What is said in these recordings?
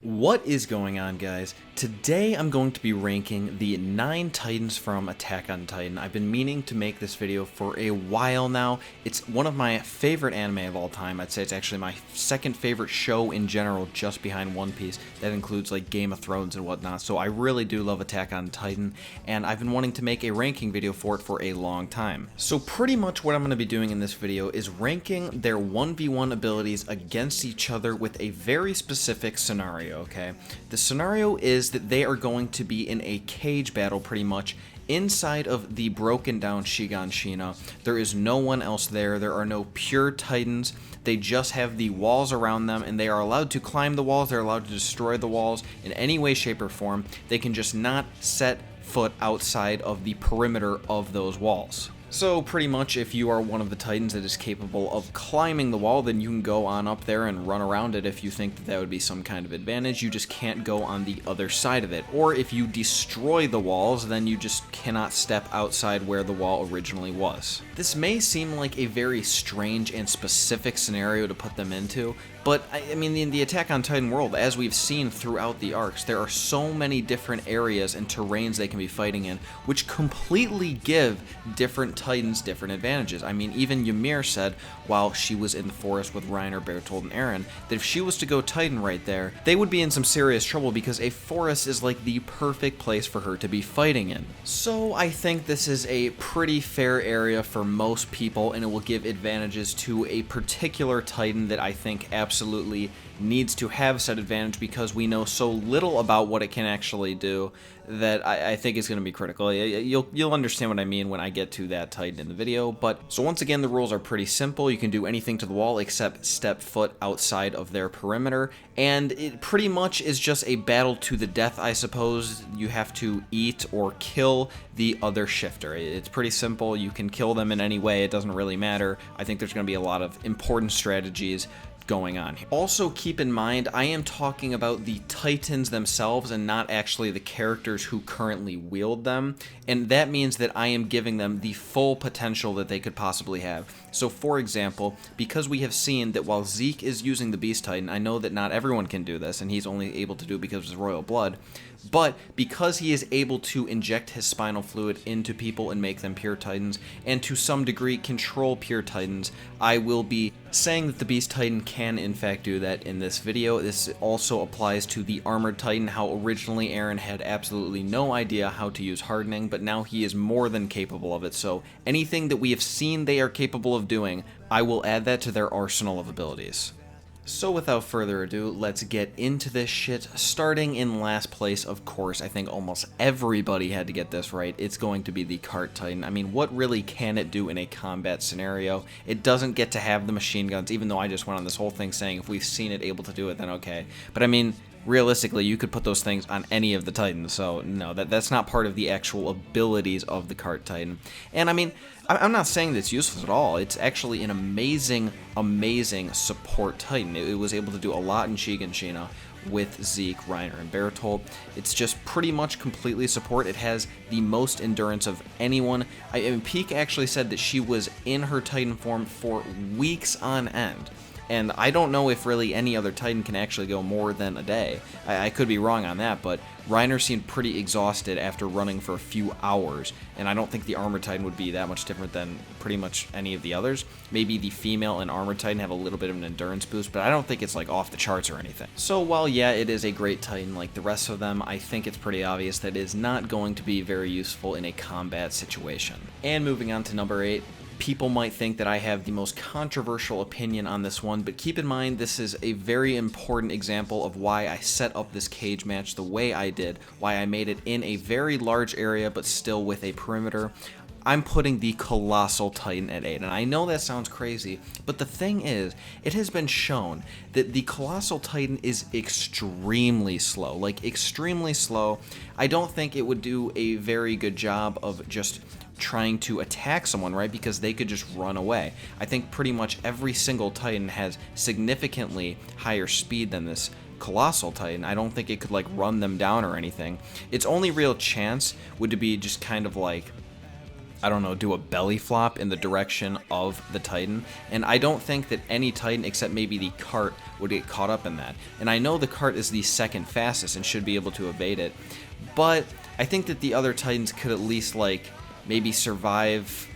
What is going on, guys? Today I'm going to be ranking the 9 Titans from Attack on Titan. I've been meaning to make this video for a while now. It's one of my favorite anime of all time. I'd say it's actually my second favorite show in general, just behind One Piece. That includes like Game of Thrones and whatnot, so I really do love Attack on Titan, and I've been wanting to make a ranking video for it for a long time. So pretty much what I'm going to be doing in this video is ranking their 1v1 abilities against each other with a very specific scenario. Okay, the scenario is that they are going to be in a cage battle pretty much inside of the broken down Shiganshina. There is no one else there. There are no pure Titans. They just have the walls around them, and they are allowed to climb the walls. They're allowed to destroy the walls in any way, shape, or form. They can just not set foot outside of the perimeter of those walls. So pretty much if you are one of the Titans that is capable of climbing the wall, then you can go on up there and run around it if you think that that would be some kind of advantage. You just can't go on the other side of it. Or if you destroy the walls, then you just cannot step outside where the wall originally was. This may seem like a very strange and specific scenario to put them into, but I mean, in the Attack on Titan world, as we've seen throughout the arcs, there are so many different areas and terrains they can be fighting in, which completely give different Titans different advantages. I mean, even Ymir said, while she was in the forest with Reiner, Bertold, and Eren, that if she was to go Titan right there, they would be in some serious trouble because a forest is like the perfect place for her to be fighting in. So I think this is a pretty fair area for most people, and it will give advantages to a particular Titan that I think absolutely needs to have said advantage because we know so little about what it can actually do that I think is going to be critical. You'll understand what I mean when I get to that Titan in the video. But so once again, the rules are pretty simple. You can do anything to the wall except step foot outside of their perimeter, and it pretty much is just a battle to the death, I suppose. You have to eat or kill the other shifter. It's pretty simple. You can kill them in any way. It doesn't really matter. I think there's going to be a lot of important strategies going on here. Also keep in mind, I am talking about the Titans themselves and not actually the characters who currently wield them, and that means that I am giving them the full potential that they could possibly have. So for example, because we have seen that while Zeke is using the Beast Titan, I know that not everyone can do this, and he's only able to do it because of his royal blood, but because he is able to inject his spinal fluid into people and make them pure Titans, and to some degree control pure Titans, I will be saying that the Beast Titan can in fact do that in this video. This also applies to the Armored Titan, how originally Eren had absolutely no idea how to use hardening, but now he is more than capable of it. So anything that we have seen they are capable of doing, I will add that to their arsenal of abilities. So without further ado, let's get into this shit. Starting in last place, of course, I think almost everybody had to get this right. It's going to be the Cart Titan. I mean, what really can it do in a combat scenario? It doesn't get to have the machine guns, even though I just went on this whole thing saying if we've seen it able to do it, then okay. But I mean, realistically, you could put those things on any of the Titans, so no, that's not part of the actual abilities of the Cart Titan. And I mean, I'm not saying that it's useless at all. It's actually an amazing, amazing support Titan. It was able to do a lot in Shiganshina with Zeke, Reiner, and Bertold. It's just pretty much completely support. It has the most endurance of anyone. I mean, Peak actually said that she was in her Titan form for weeks on end. And I don't know if really any other Titan can actually go more than a day. I could be wrong on that, but Reiner seemed pretty exhausted after running for a few hours, and I don't think the Armored Titan would be that much different than pretty much any of the others. Maybe the female and Armored Titan have a little bit of an endurance boost, but I don't think it's like off the charts or anything. So while yeah, it is a great Titan like the rest of them, I think it's pretty obvious that it is not going to be very useful in a combat situation. And moving on to number 8. People might think that I have the most controversial opinion on this one, but keep in mind this is a very important example of why I set up this cage match the way I did, why I made it in a very large area but still with a perimeter. I'm putting the Colossal Titan at 8, and I know that sounds crazy, but the thing is, it has been shown that the Colossal Titan is extremely slow, like extremely slow. I don't think it would do a very good job of just trying to attack someone, right? Because they could just run away. I think pretty much every single Titan has significantly higher speed than this Colossal Titan. I don't think it could like run them down or anything. Its only real chance would be just kind of like I don't know, do a belly flop in the direction of the Titan. And I don't think that any Titan except maybe the cart would get caught up in that. And I know the cart is the second fastest and should be able to evade it, but I think that the other Titans could at least, like, maybe survive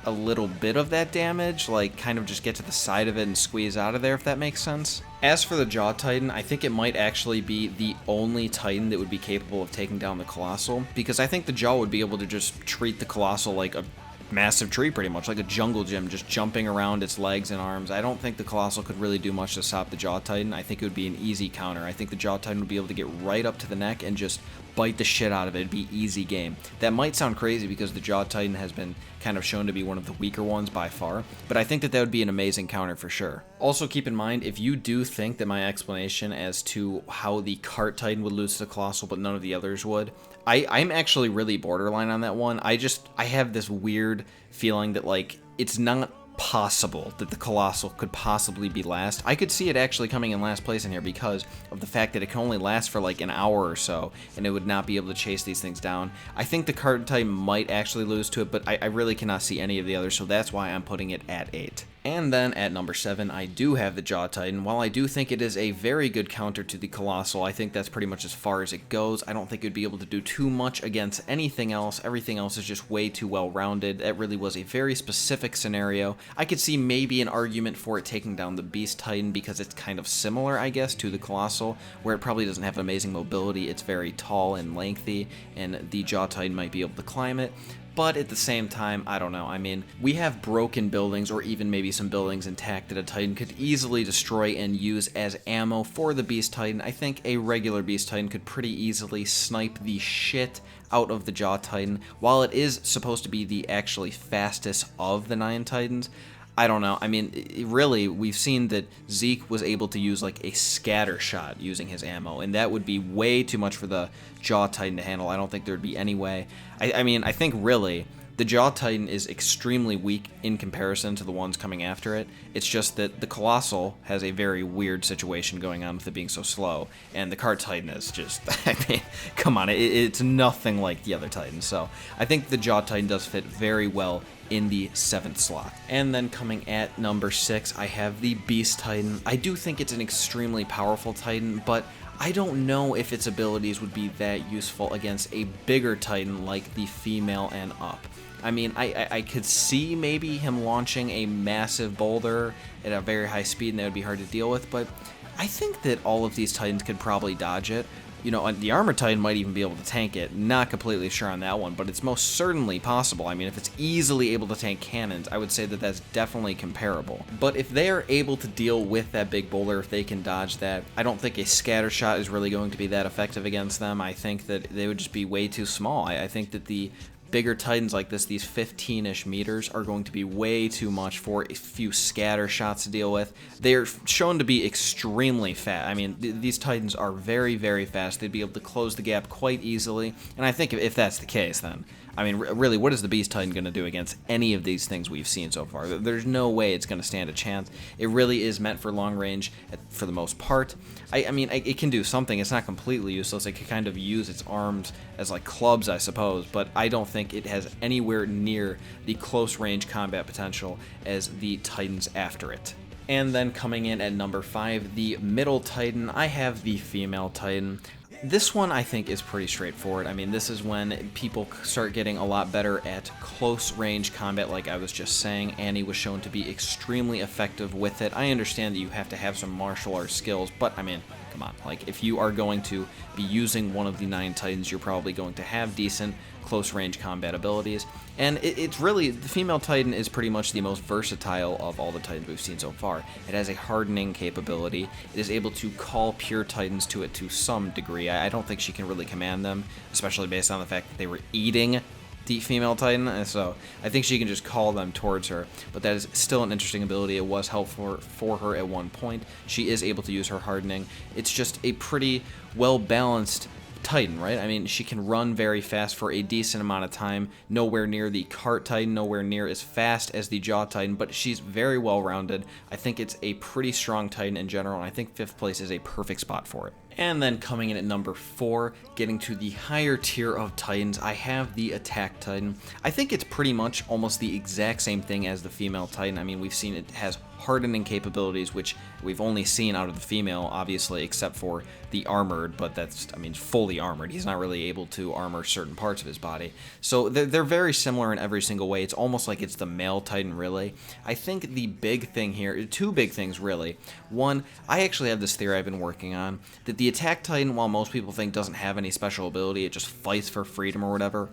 a little bit of that damage, like kind of just get to the side of it and squeeze out of there, if that makes sense. As for the Jaw Titan, I think it might actually be the only Titan that would be capable of taking down the Colossal, because I think the Jaw would be able to just treat the Colossal like a massive tree, pretty much like a jungle gym, just jumping around its legs and arms. I don't think the Colossal could really do much to stop the Jaw Titan. I think it would be an easy counter. I think the Jaw Titan would be able to get right up to the neck and just bite the shit out of it. It'd be easy game. That might sound crazy because the Jaw Titan has been kind of shown to be one of the weaker ones by far, but I think that that would be an amazing counter for sure. Also keep in mind, if you do think that my explanation as to how the Cart Titan would lose to the Colossal but none of the others would, I'm actually really borderline on that one. I have this weird feeling that, like, it's not possible that the Colossal could possibly be last. I could see it actually coming in last place in here because of the fact that it can only last for like an hour or so, and it would not be able to chase these things down. I think the Cart Titan might actually lose to it, but I really cannot see any of the others, so that's why I'm putting it at 8. And then at number 7, I do have the Jaw Titan. While I do think it is a very good counter to the Colossal, I think that's pretty much as far as it goes. I don't think it'd be able to do too much against anything else. Everything else is just way too well rounded. That really was a very specific scenario. I could see maybe an argument for it taking down the Beast Titan because it's kind of similar, I guess, to the Colossal, where it probably doesn't have amazing mobility. It's very tall and lengthy, and the Jaw Titan might be able to climb it. But at the same time, I don't know. I mean, we have broken buildings, or even maybe some buildings intact, that a Titan could easily destroy and use as ammo for the Beast Titan. I think a regular Beast Titan could pretty easily snipe the shit out of the Jaw Titan. While it is supposed to be the actually fastest of the 9 Titans, I don't know. I mean, really, we've seen that Zeke was able to use like a scatter shot using his ammo, and that would be way too much for the Jaw Titan to handle. I don't think there'd be any way. I mean, I think really the Jaw Titan is extremely weak in comparison to the ones coming after it. It's just that the Colossal has a very weird situation going on with it being so slow, and the Cart Titan is just, I mean, come on, it's nothing like the other Titans. So I think the Jaw Titan does fit very well in the 7th slot. And then coming at number 6, I have the Beast Titan. I do think it's an extremely powerful Titan, but I don't know if its abilities would be that useful against a bigger Titan like the female and up. I mean, I could see maybe him launching a massive boulder at a very high speed, and that would be hard to deal with, but I think that all of these Titans could probably dodge it. You know, the Armor Titan might even be able to tank it. Not completely sure on that one, but it's most certainly possible. I mean, if it's easily able to tank cannons, I would say that that's definitely comparable. But if they are able to deal with that big boulder, if they can dodge that, I don't think a scatter shot is really going to be that effective against them. I think that they would just be way too small. I think that the bigger Titans like this, these 15-ish meters, are going to be way too much for a few scatter shots to deal with. They're shown to be extremely fast. I mean, these Titans are very, very fast. They'd be able to close the gap quite easily, and I think if that's the case, then, I mean, really, what is the Beast Titan going to do against any of these things we've seen so far? There's no way it's going to stand a chance. It really is meant for long range for the most part. I mean, it can do something. It's not completely useless. It can kind of use its arms as like clubs, I suppose, but I don't think it has anywhere near the close range combat potential as the Titans after it. And then coming in at number 5, the middle Titan, I have the female Titan. This one I think is pretty straightforward. I mean, this is when people start getting a lot better at close range combat, like I was just saying. Annie was shown to be extremely effective with it. I understand that you have to have some martial arts skills, but I mean, come on. Like, if you are going to be using one of the 9 Titans, you're probably going to have decent close range combat abilities. And it's really, the female Titan is pretty much the most versatile of all the Titans we've seen so far. It has a hardening capability. It is able to call pure Titans to it to some degree. I don't think she can really command them, especially based on the fact that they were eating the female Titan, and so I think she can just call them towards her, but that is still an interesting ability. It was helpful for her at one point. She is able to use her hardening. It's just a pretty well-balanced Titan, right? I mean, she can run very fast for a decent amount of time, nowhere near the Cart Titan, nowhere near as fast as the Jaw Titan, but she's very well-rounded. I think it's a pretty strong Titan in general, and I think 5th place is a perfect spot for it. And then coming in at number 4, getting to the higher tier of Titans, I have the Attack Titan. I think it's pretty much almost the exact same thing as the female Titan. I mean, we've seen it has hardening capabilities, which we've only seen out of the female, obviously, except for the armored, but that's, I mean, fully armored. He's not really able to armor certain parts of his body. So they're very similar in every single way. It's almost like it's the male Titan, really. I think the big thing here, two big things, really. One, I actually have this theory I've been working on, that the Attack Titan, while most people think doesn't have any special ability, it just fights for freedom or whatever.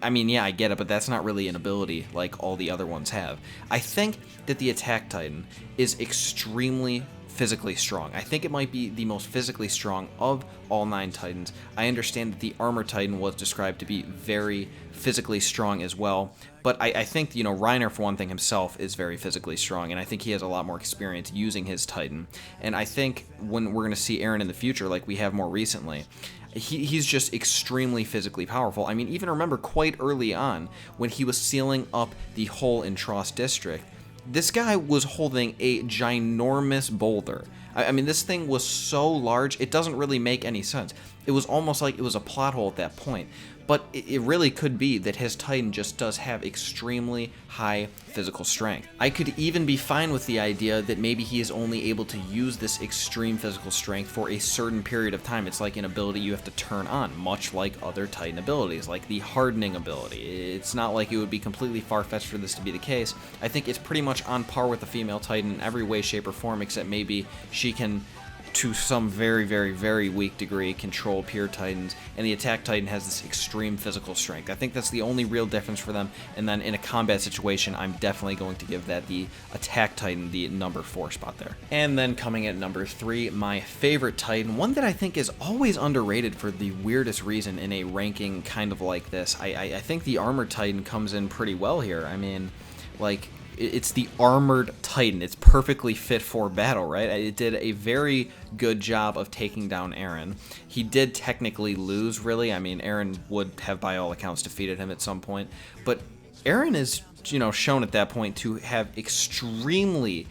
I mean, yeah, I get it, but that's not really an ability like all the other ones have. I think that the Attack Titan is extremely physically strong. I think it might be the most physically strong of all 9 Titans. I understand that the Armor Titan was described to be very physically strong as well, but I think, you know, Reiner, for one thing, himself is very physically strong, and I think he has a lot more experience using his Titan. And I think when we're going to see Eren in the future, like we have more recently, he's just extremely physically powerful. I mean, even remember quite early on when he was sealing up the hole in Trost District, this guy was holding a ginormous boulder. I mean, this thing was so large, it doesn't really make any sense. It was almost like it was a plot hole at that point. But it really could be that his Titan just does have extremely high physical strength. I could even be fine with the idea that maybe he is only able to use this extreme physical strength for a certain period of time. It's like an ability you have to turn on, much like other Titan abilities, like the hardening ability. It's not like it would be completely far-fetched for this to be the case. I think it's pretty much on par with the female Titan in every way, shape, or form, except maybe she can, to some very, very, very weak degree, control pure Titans, and the Attack Titan has this extreme physical strength. I think that's the only real difference for them, and then in a combat situation, I'm definitely going to give that the Attack Titan the number 4 spot there. And then coming at number 3, my favorite Titan, one that I think is always underrated for the weirdest reason in a ranking kind of like this. I think the Armored Titan comes in pretty well here. I mean, like, it's the Armored Titan. It's perfectly fit for battle, right? It did a very good job of taking down Eren. He did technically lose, really. I mean, Eren would have, by all accounts, defeated him at some point. But Eren is, you know, shown at that point to have extremely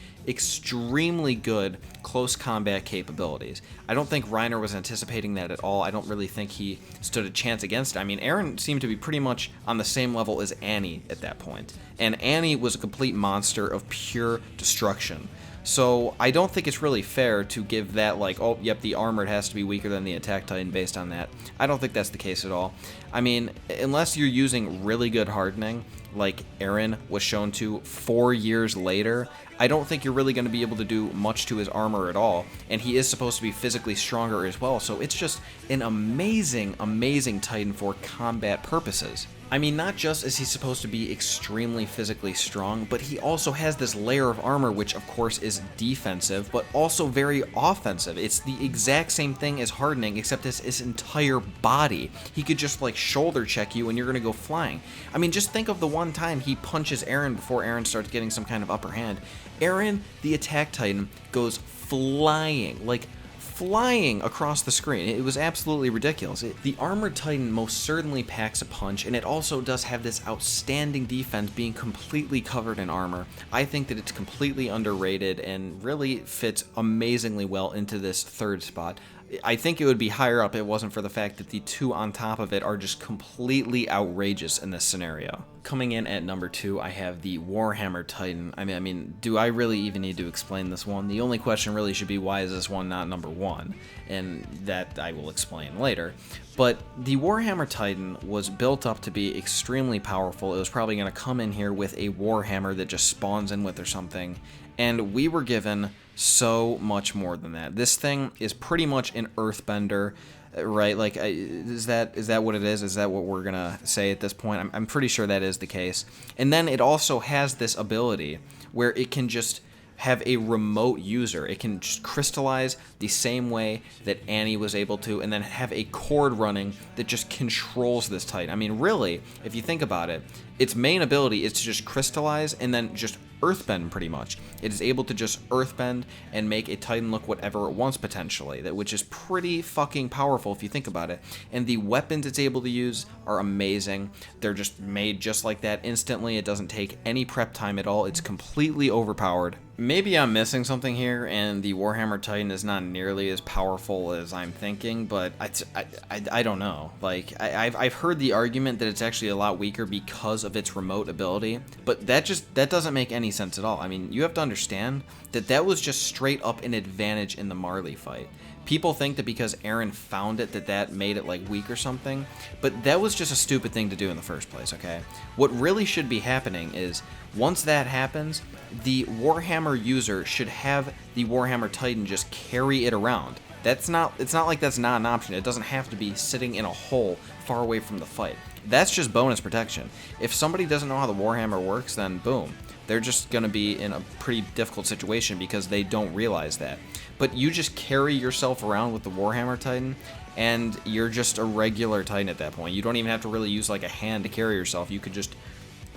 good close combat capabilities. I don't think Reiner was anticipating that at all. I don't really think he stood a chance against it. I mean, Eren seemed to be pretty much on the same level as Annie at that point. And Annie was a complete monster of pure destruction. So I don't think it's really fair to give that like, oh, yep, the Armored has to be weaker than the Attack Titan based on that. I don't think that's the case at all. I mean, unless you're using really good hardening, like Eren was shown to 4 years later, I don't think you're really going to be able to do much to his armor at all, and he is supposed to be physically stronger as well, so it's just an amazing, amazing Titan for combat purposes. I mean, not just is he supposed to be extremely physically strong, but he also has this layer of armor, which of course is defensive, but also very offensive. It's the exact same thing as hardening, except it's his entire body. He could just like shoulder check you and you're gonna go flying. I mean, just think of the one time he punches Eren before Eren starts getting some kind of upper hand. Eren, the Attack Titan, goes flying, like flying across the screen. It was absolutely ridiculous. The Armored Titan most certainly packs a punch, and it also does have this outstanding defense being completely covered in armor. I think that it's completely underrated and really fits amazingly well into this 3rd spot. I think it would be higher up if it wasn't for the fact that the 2 on top of it are just completely outrageous in this scenario. Coming in at number 2, I have the Warhammer Titan. I mean, do I really even need to explain this one? The only question really should be, why is this one not number 1? And that I will explain later. But the Warhammer Titan was built up to be extremely powerful. It was probably going to come in here with a Warhammer that just spawns in with or something. And we were given so much more than that. This thing is pretty much an earthbender, right? Like, is that what it is? Is that what we're gonna say at this point? I'm pretty sure that is the case. And then it also has this ability where it can just have a remote user. It can just crystallize the same way that Annie was able to, and then have a cord running that just controls this Titan. I mean, really, if you think about it, its main ability is to just crystallize and then just earthbend, pretty much. It is able to just earthbend and make a Titan look whatever it wants, potentially, which is pretty fucking powerful if you think about it. And the weapons it's able to use are amazing. They're just made just like that instantly. It doesn't take any prep time at all. It's completely overpowered. Maybe I'm missing something here, and the Warhammer Titan is not nearly as powerful as I'm thinking, but I don't know. Like, I've heard the argument that it's actually a lot weaker because of its remote ability, but that doesn't make any sense at all. I mean, you have to understand that that was just straight up an advantage in the Marley fight. People think that because Aaron found it that made it like weak or something, but that was just a stupid thing to do in the first place, okay? What really should be happening is, once that happens, the Warhammer user should have the Warhammer Titan just carry it around. It's not like that's not an option. It doesn't have to be sitting in a hole far away from the fight. That's just bonus protection. If somebody doesn't know how the Warhammer works, then boom, they're just going to be in a pretty difficult situation because they don't realize that. But you just carry yourself around with the Warhammer Titan, and you're just a regular Titan at that point. You don't even have to really use like a hand to carry yourself. You could just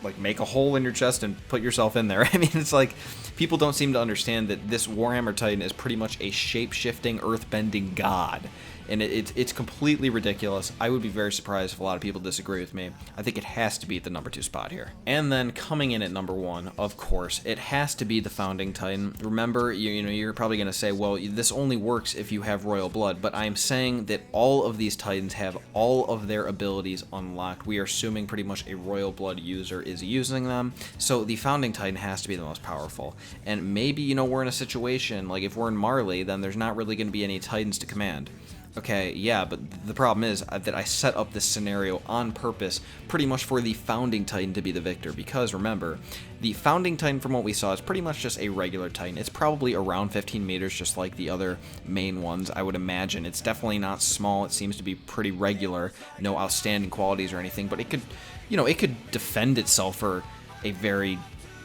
like make a hole in your chest and put yourself in there. I mean, it's like people don't seem to understand that this Warhammer Titan is pretty much a shape-shifting, earth-bending god. And it's completely ridiculous. I would be very surprised if a lot of people disagree with me. I think it has to be at the number 2 spot here. And then coming in at number 1, of course, it has to be the Founding Titan. Remember, you're probably going to say, well, this only works if you have royal blood, but I'm saying that all of these Titans have all of their abilities unlocked. We are assuming pretty much a royal blood user is using them, so the Founding Titan has to be the most powerful. And maybe, we're in a situation, like if we're in Marley, then there's not really going to be any Titans to command. Okay, yeah, but the problem is that I set up this scenario on purpose pretty much for the Founding Titan to be the victor, because remember, the Founding Titan from what we saw is pretty much just a regular Titan. It's probably around 15 meters, just like the other main ones, I would imagine. It's definitely not small. It seems to be pretty regular, no outstanding qualities or anything, but it could, it could defend itself for a very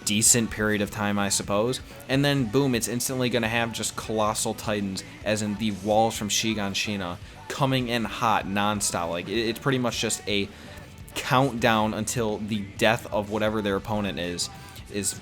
decent period of time, I suppose, and then boom, it's instantly going to have just colossal Titans, as in the walls from Shigan Shina, coming in hot, non-stop. Like, it's pretty much just a countdown until the death of whatever their opponent is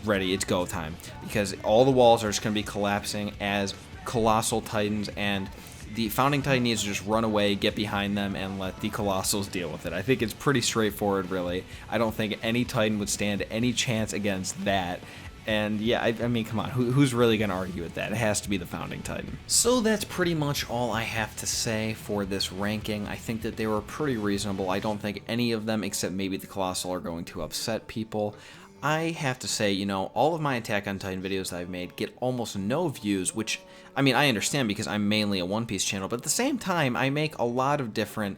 ready. It's go time, because all the walls are just going to be collapsing as colossal Titans, and the Founding Titan needs to just run away, get behind them, and let the Colossals deal with it. I think it's pretty straightforward, really. I don't think any Titan would stand any chance against that. And yeah, I mean, come on, who's really going to argue with that? It has to be the Founding Titan. So that's pretty much all I have to say for this ranking. I think that they were pretty reasonable. I don't think any of them, except maybe the Colossal, are going to upset people. I have to say, all of my Attack on Titan videos that I've made get almost no views, which, I mean, I understand because I'm mainly a One Piece channel, but at the same time, I make a lot of different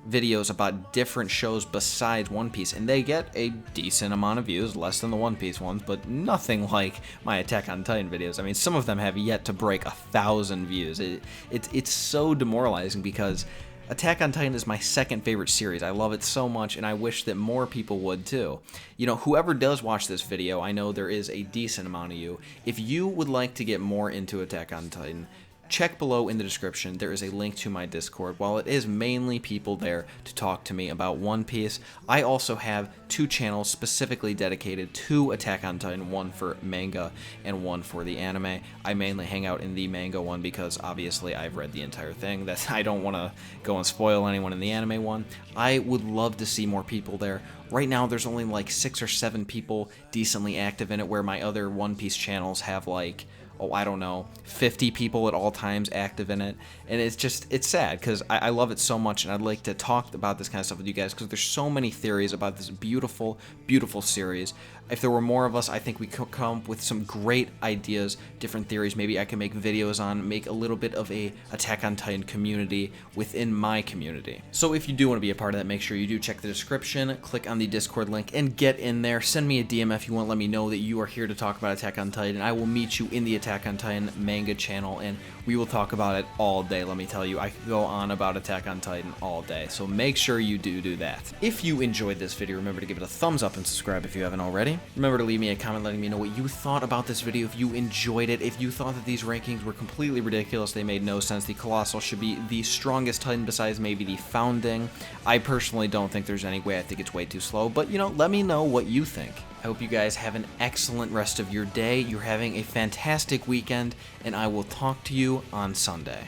videos about different shows besides One Piece, and they get a decent amount of views, less than the One Piece ones, but nothing like my Attack on Titan videos. I mean, some of them have yet to break 1,000 views. It's so demoralizing because Attack on Titan is my second favorite series. I love it so much, and I wish that more people would too. Whoever does watch this video, I know there is a decent amount of you. If you would like to get more into Attack on Titan, check below in the description. There is a link to my Discord. While it is mainly people there to talk to me about One Piece, I also have 2 channels specifically dedicated to Attack on Titan, one for manga and one for the anime. I mainly hang out in the manga one because obviously I've read the entire thing. I don't want to go and spoil anyone in the anime one. I would love to see more people there. Right now there's only like 6 or 7 people decently active in it, where my other One Piece channels have like, I don't know, 50 people at all times active in it. And it's sad because I love it so much, and I'd like to talk about this kind of stuff with you guys because there's so many theories about this beautiful, beautiful series. If there were more of us, I think we could come up with some great ideas, different theories. Maybe I can make videos on, make a little bit of a Attack on Titan community within my community. So if you do want to be a part of that, make sure you do check the description, click on the Discord link, and get in there. Send me a DM if you want to let me know that you are here to talk about Attack on Titan. I will meet you in the Attack on Titan manga channel, and we will talk about it all day. Let me tell you, I could go on about Attack on Titan all day, so make sure you do that. If you enjoyed this video, remember to give it a thumbs up and subscribe if you haven't already. Remember to leave me a comment letting me know what you thought about this video, if you enjoyed it, if you thought that these rankings were completely ridiculous, they made no sense. The Colossal should be the strongest Titan besides maybe the Founding. I personally don't think there's any way. I think it's way too slow, but let me know what you think. I hope you guys have an excellent rest of your day. You're having a fantastic weekend, and I will talk to you on Sunday.